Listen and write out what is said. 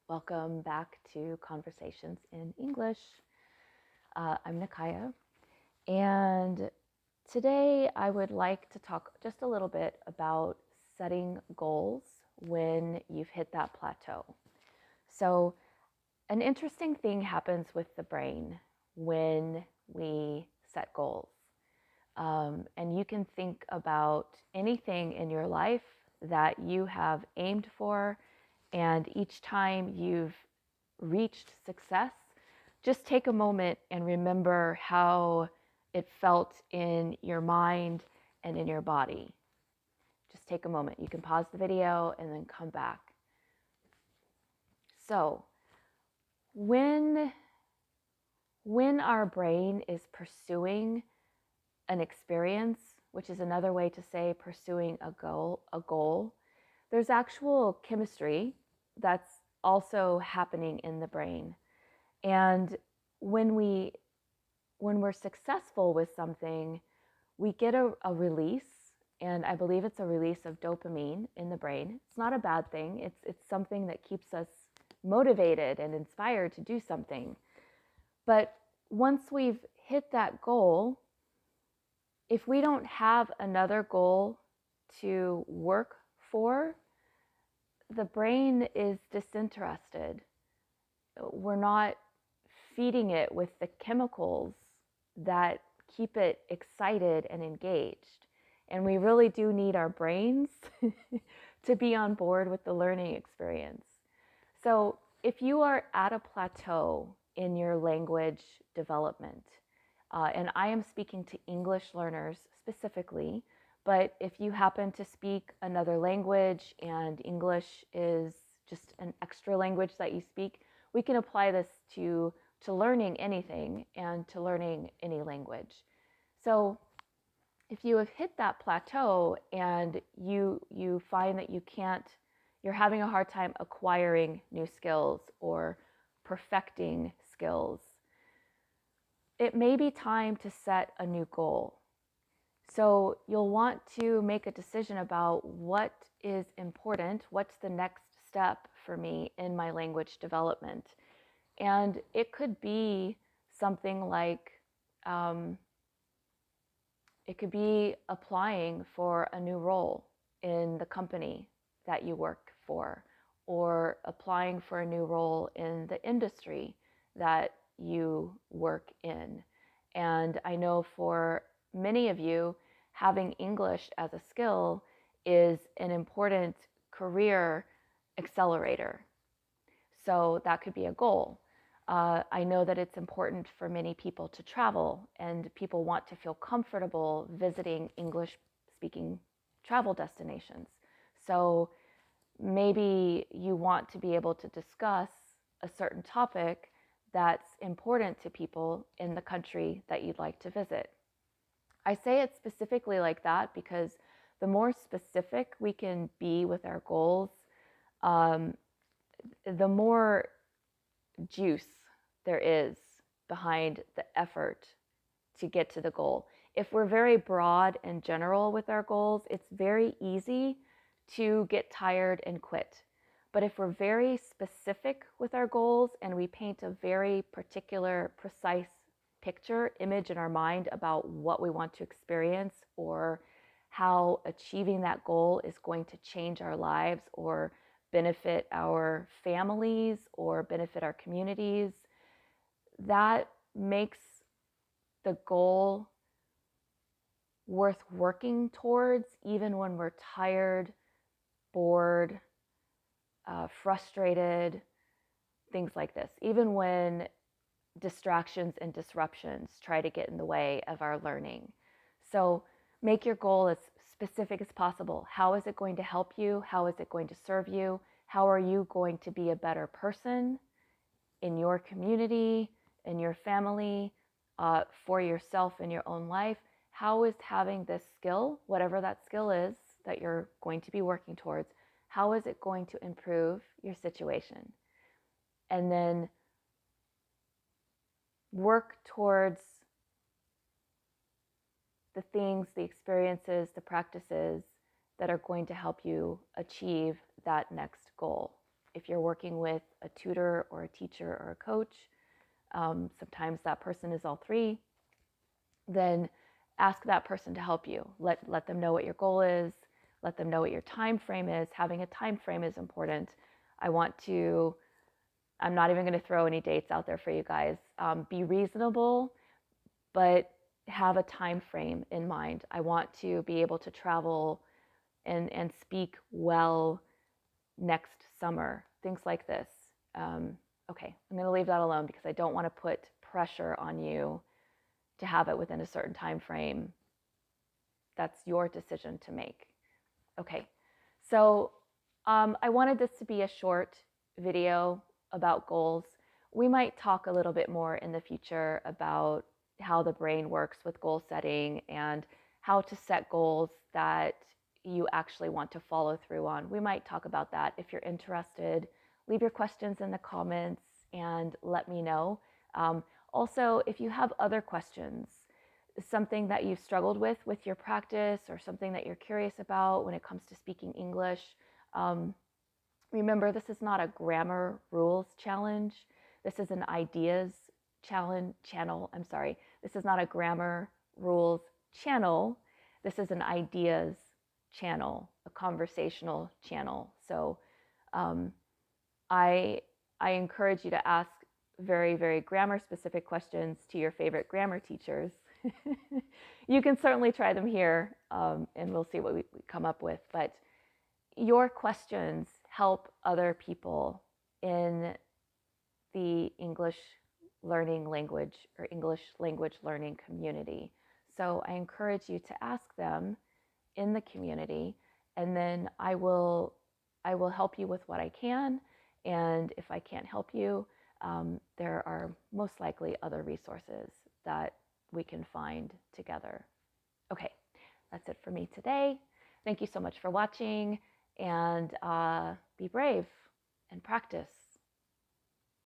Welcome back to Conversations in English. I'm Nikaya, and today I would like to talk just a little bit about setting goals when you've hit that plateau. So, an interesting thing happens with the brain when we set goals. And you can think about anything in your life that you have aimed for, and each time you've reached success, just take a moment and remember how it felt in your mind and in your body. Just take a moment. You can pause the video and then come back. So, when our brain is pursuing an experience, which is another way to say pursuing a goal, there's actual chemistry that's also happening in the brain. And when we're successful with something, we get a release, and I believe it's a release of dopamine in the brain. It's not a bad thing. It's something that keeps us motivated and inspired to do something. But once we've hit that goal, if we don't have another goal to work for, the brain is disinterested. We're not feeding it with the chemicals that keep it excited and engaged. And we really do need our brains to be on board with the learning experience. So if you are at a plateau in your language development, and I am speaking to English learners specifically, but if you happen to speak another language and English is just an extra language that you speak, we can apply this to learning anything and to learning any language. So if you have hit that plateau and you find that you're having a hard time acquiring new skills or perfecting skills, it may be time to set a new goal. So you'll want to make a decision about what is important, what's the next step for me in my language development. And it could be something like, it could be applying for a new role in the company that you work for, or applying for a new role in the industry that you work in. And I know for many of you, having English as a skill is an important career accelerator. So that could be a goal. I know that it's important for many people to travel, and people want to feel comfortable visiting English-speaking travel destinations. So maybe you want to be able to discuss a certain topic that's important to people in the country that you'd like to visit. I say it specifically like that because the more specific we can be with our goals, the more juice there is behind the effort to get to the goal. If we're very broad and general with our goals, it's very easy to get tired and quit. But if we're very specific with our goals and we paint a very particular, precise picture, image in our mind about what we want to experience or how achieving that goal is going to change our lives or benefit our families or benefit our communities, that makes the goal worth working towards, even when we're tired, bored, frustrated, things like this, even when distractions and disruptions try to get in the way of our learning. So make your goal as specific as possible. How is it going to help you? How is it going to serve you? How are you going to be a better person in your community, in your family, for yourself in your own life? How is having this skill, whatever that skill is that you're going to be working towards, how is it going to improve your situation? And then work towards the things, the experiences, the practices that are going to help you achieve that next goal. If you're working with a tutor or a teacher or a coach, sometimes that person is all three, then ask that person to help you. Let them know what your goal is. Let them know what your time frame is. Having a time frame is important. I'm not even going to throw any dates out there for you guys. Be reasonable, but have a time frame in mind. I want to be able to travel and speak well next summer, things like this. Okay, I'm going to leave that alone because I don't want to put pressure on you to have it within a certain time frame. That's your decision to make. Okay, so I wanted this to be a short video about goals. We might talk a little bit more in the future about how the brain works with goal setting and how to set goals that you actually want to follow through on. We might talk about that. If you're interested, leave your questions in the comments and let me know. Also, if you have other questions, something that you've struggled with your practice or something that you're curious about when it comes to speaking English, remember, this is not a grammar rules challenge. This is an ideas channel. I'm sorry. This is not a grammar rules channel. This is an ideas channel, a conversational channel. So I encourage you to ask very, very grammar specific questions to your favorite grammar teachers. You can certainly try them here, and we'll see what we come up with. But your questions help other people in the English learning language or English language learning community. So I encourage you to ask them in the community, and then I will help you with what I can. And if I can't help you, there are most likely other resources that we can find together. Okay, that's it for me today. Thank you so much for watching, and be brave and practice.